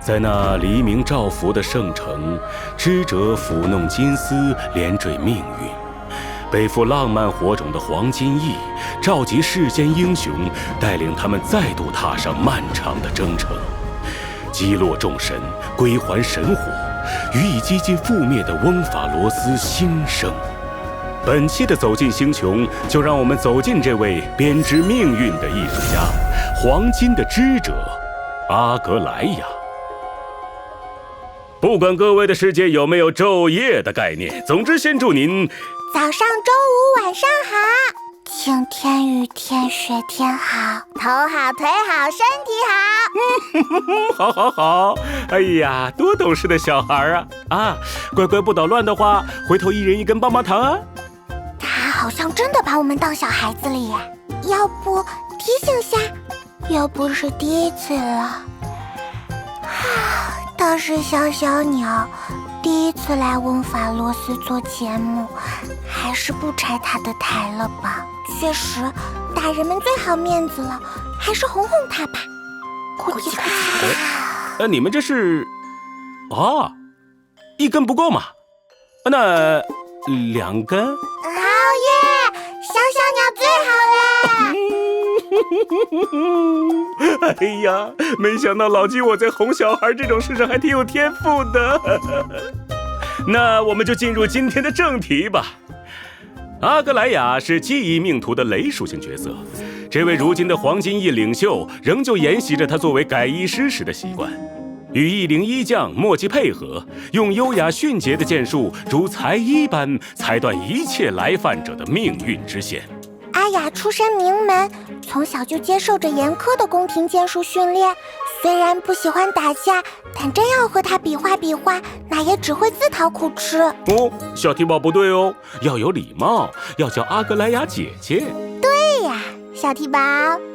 在那黎明照拂的圣城，知者抚弄金丝，连缀命运。背负浪漫火种的黄金翼，召集世间英雄，带领他们再度踏上漫长的征程，击落众神，归还神火，予以几近覆灭的翁法罗斯新生。本期的走进星穹，就让我们走进这位编织命运的艺术家——黄金的织者阿格莱亚。不管各位的世界有没有昼夜的概念，总之先祝您早上、中午、晚上好，晴天、雨天、雪天好，头好、腿好、身体好。好好好，哎呀，多懂事的小孩啊！乖乖不捣乱的话，回头一人一根棒棒糖啊！他好像真的把我们当小孩子了耶，要不提醒下？又不是第一次了。倒是小小鸟第一次来翁法罗斯做节目，还是不拆他的台了吧？确实，大人们最好面子了，还是哄哄他吧。咕叽咕叽。你们这是一根不够嘛？那2根？好耶！小小鸟最好了。哎呀，没想到老鸡我在哄小孩这种事上还挺有天赋的。那我们就进入今天的正题吧。阿格莱亚是记忆命图的雷属性角色，这位如今的黄金翼领袖仍旧沿袭着他作为改衣师时的习惯，与翼灵衣将默契配合，用优雅迅捷的剑术如裁衣般裁断一切来犯者的命运之线。阿雅出身名门，从小就接受着严苛的宫廷剑术训练。虽然不喜欢打架，但真要和他比划比划，那也只会自讨苦吃。小提宝不对哦，要有礼貌，要叫阿格莱亚姐姐。对呀，小提宝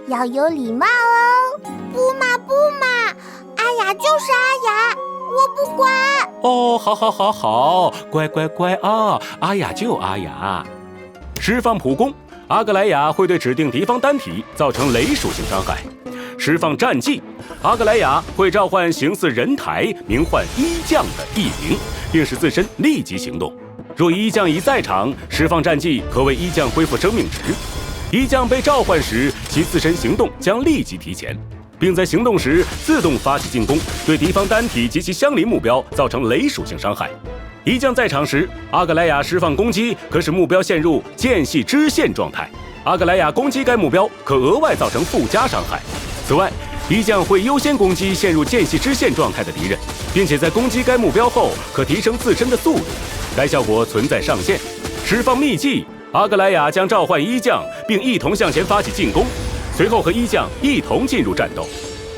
要有礼貌哦。不嘛不嘛，阿雅就是阿雅，我不管。好，乖乖乖啊，阿雅就阿雅。释放普攻，阿格莱亚会对指定敌方单体造成雷属性伤害。释放战技，阿格莱亚会召唤形似人台名唤衣将的翼灵，并使自身立即行动。若衣将已在场，释放战技可为衣将恢复生命值。衣将被召唤时，其自身行动将立即提前，并在行动时自动发起进攻，对敌方单体及其相邻目标造成雷属性伤害。衣将在场时，阿格莱亚释放攻击可使目标陷入间隙支线状态，阿格莱亚攻击该目标可额外造成附加伤害。此外，衣将会优先攻击陷入间隙支线状态的敌人，并且在攻击该目标后可提升自身的速度，该效果存在上限。释放秘技，阿格莱亚将召唤衣将并一同向前发起进攻，随后和衣将一同进入战斗。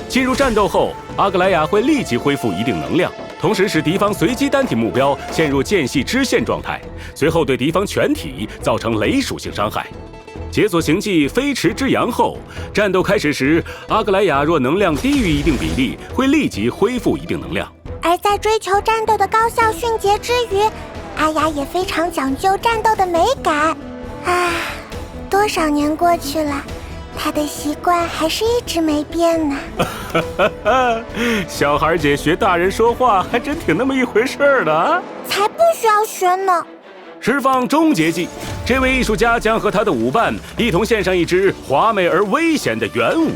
进入战斗后，阿格莱亚会立即恢复一定能量，同时使敌方随机单体目标陷入间隙支线状态，随后对敌方全体造成雷属性伤害。解锁行技飞驰之阳后，战斗开始时，阿格莱亚若能量低于一定比例，会立即恢复一定能量。而在追求战斗的高效迅捷之余，阿雅也非常讲究战斗的美感。多少年过去了，她的习惯还是一直没变呢。小孩姐学大人说话还真挺那么一回事的啊！才不需要学呢。释放终结技，这位艺术家将和他的舞伴一同献上一支华美而危险的圆舞。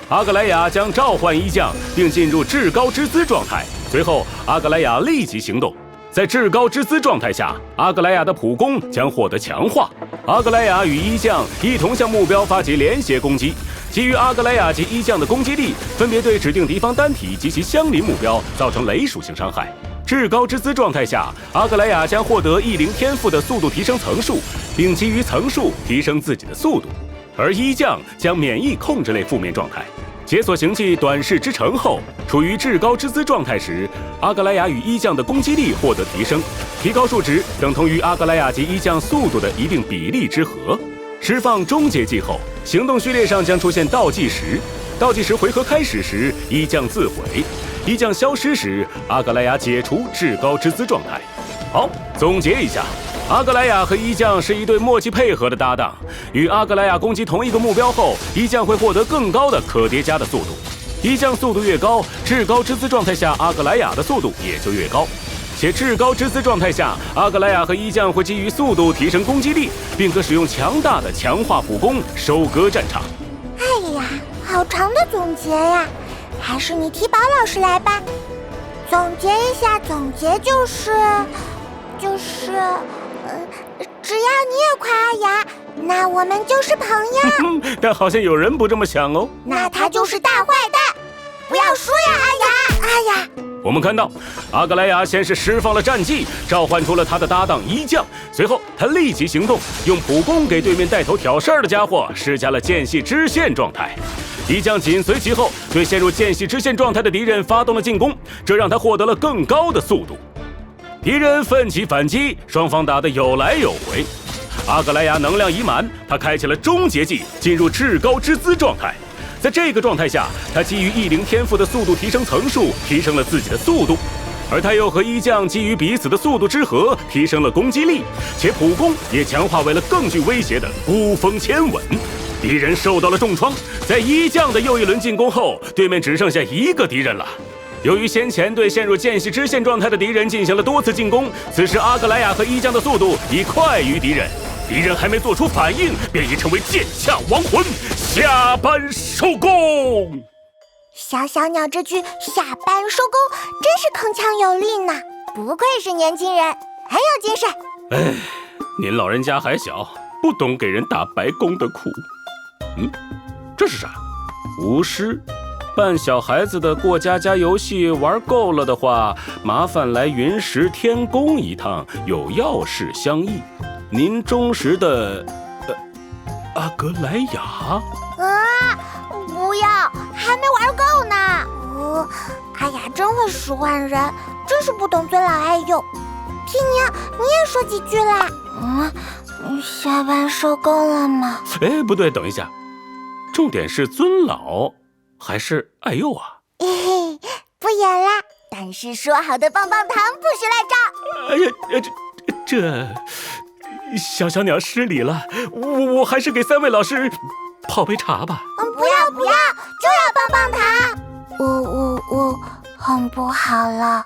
阿格莱亚将召唤衣将，并进入至高之姿状态，随后阿格莱亚立即行动。在至高之姿状态下，阿格莱亚的普攻将获得强化。阿格莱亚与衣将一同向目标发起连携攻击，基于阿格莱亚及衣将的攻击力，分别对指定敌方单体及其相邻目标造成雷属性伤害。至高之姿状态下，阿格莱亚将获得翼灵天赋的速度提升层数，并基于层数提升自己的速度，而衣将将免疫控制类负面状态。解锁行技短视之城后，处于至高之姿状态时，阿格莱亚与衣将的攻击力获得提升，提高数值等同于阿格莱亚及衣将速度的一定比例之和。释放终结技后，行动序列上将出现倒计时，倒计时回合开始时，衣将自毁，衣将消失时，阿格莱亚解除至高之姿状态。好，总结一下，阿格莱亚和衣将是一对默契配合的搭档，与阿格莱亚攻击同一个目标后，衣将会获得更高的可叠加的速度。一将速度越高，至高之姿状态下阿格莱雅的速度也就越高。且至高之姿状态下，阿格莱雅和一将会基于速度提升攻击力，并可使用强大的强化普攻收割战场。哎呀，好长的总结呀，还是你提宝老师来吧。总结一下，总结就是，只要你也夸阿雅，那我们就是朋友。但好像有人不这么想哦。那他就是大坏蛋，不要输呀，阿雅！阿雅，我们看到，阿格莱雅先是释放了战技，召唤出了他的搭档一将，随后他立即行动，用普攻给对面带头挑事儿的家伙施加了间隙支线状态。一将紧随其后，对陷入间隙支线状态的敌人发动了进攻，这让他获得了更高的速度。敌人奋起反击，双方打得有来有回。阿格莱雅能量已满，他开启了终结技，进入至高之姿状态。在这个状态下，他基于异灵天赋的速度提升层数，提升了自己的速度，而他又和一将基于彼此的速度之和，提升了攻击力，且普攻也强化为了更具威胁的孤峰千吻。敌人受到了重创，在一将的又一轮进攻后，对面只剩下一个敌人了。由于先前对陷入间隙支线状态的敌人进行了多次进攻，此时阿格莱雅和一将的速度已快于敌人，敌人还没做出反应，便已成为剑下亡魂，下班收工。小小鸟这句下班收工真是铿锵有力呢，不愧是年轻人，很有精神。哎，您老人家还小，不懂给人打白工的苦。这是啥？巫师？扮小孩子的过家家游戏玩够了的话，麻烦来云石天宫一趟，有要事相议。您忠实的阿格莱雅。不要，还没玩够呢。阿雅真会使唤人，真是不懂尊老爱幼。缇宁，你也说几句啦。下班收工了吗？哎，不对，等一下，重点是尊老还是爱幼啊？不演啦，但是说好的棒棒糖不许赖账。哎呀，这小鸟失礼了，我还是给3位老师泡杯茶吧。不要，就要棒棒糖。我很不好了。